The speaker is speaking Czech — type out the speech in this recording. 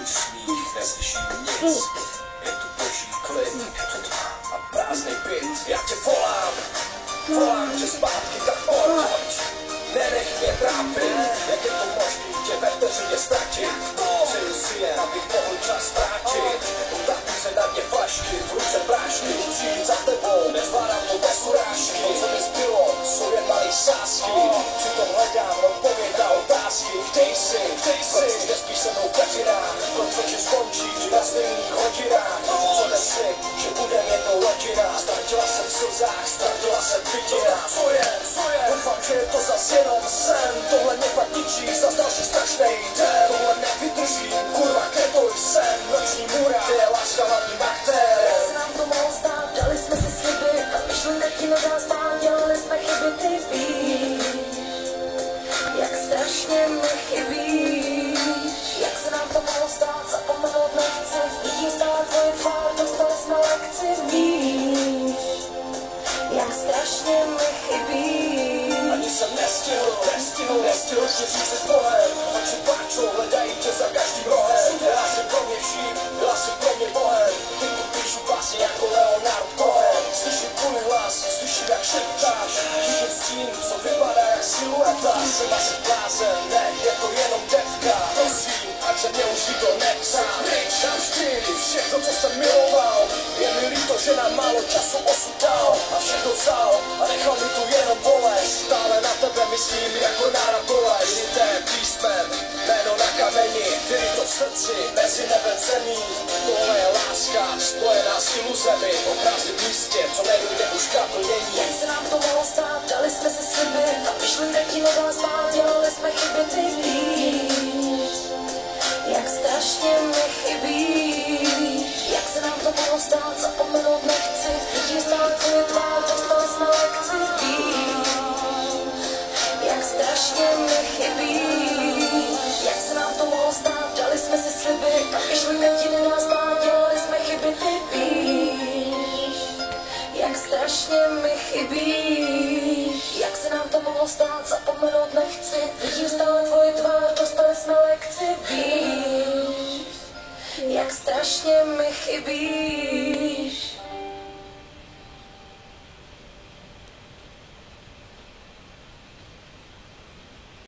tvůj smích, neslyším nic. Je tu boží klid a prázdný byt. Já tě volám tě zpátky, tak pojď. Nenech mě trápit, jak je to možný, tě ve vteřině ztratit. Přeju si jen, abych mohl čas ztrátit. Utápí se na mě flašky, v ruce prášky. Chci jít za tebou, nezvládám to bez urážky. To, co mi zbylo, jsou jen malý sásky. Přitom hledám odpověď na otázky. Chtěj si, proč už nespíš se mnou Katina? Proč večer skončí na stejných hodinách? Co si, že budem jednou rodina? Ztratila jsem v slzách, ztratila jsem vidina. Co je? Doufám, že je to zas jenom sen. Tohle mě pak ničí, zas další strašnej den. Tohle nevydržím, kurva, kde to jsem? Noční můra, kde je láska hlavním aktér. Jak se nám to mohlo stát, dali jsme si sliby. A myšlenka ti nedá spát, dělali jsme chyby, ty víš. Jak strašně mi chybí. Jak se nám to mohlo stát, zapomenout nechci. Vidím stále tvoje tvár, dostali jsme lekci, víš. Jak strašně mi chybí. Ani jsem nestihl ti říct se s Bohem. Oči pláčou, hledají tě za každým rohem. Byla jsi pro mě vším, byla jsi pro mě Bohem. Ty tu píšu básně jako Leonard Cohen. Slyším tvůj hlas, slyším jak šeptáš. Vidím stín, co vypadá jak silueta. Jsem asi blázen, ne, je to jenom detka. Prosím, ať se mě už nikdo nepsá. Dám vždy všechno, co jsem miloval. Je mi líto, že nám málo času osud dal. A všechno vzal a nechal mi tu jenom bolest. Stále na tebe myslím jako nára bolest. Jité písmem, jméno na kameni, vyryto v srdci, mezi nebem zemí. Tohle je láska, spojená s iluzemi. O prázdném místě, co nedojde už k naplnění. Jak se nám to mohlo stát, dali jsme si sliby. A myšlenka ti nedá spát, dělali jsme chyby, ty víš. Jak strašně mi chybí. Jak se nám to mohlo stát, zapomenout nechci. Vidím stále tvoje tvár, dostali jsme lekci, víš. Jak strašně mi chybí. Jak se nám to mohlo stát, dali jsme si sliby. A myšlenka ti nedá spát, dělali jsme chyby, ty víš. Jak strašně mi chybí. Jak se nám to mohlo stát, zapomenout nechci. Vidím stále tvoje tvár, dostali jsme lekci, víš. Jak strašně mi chybíš.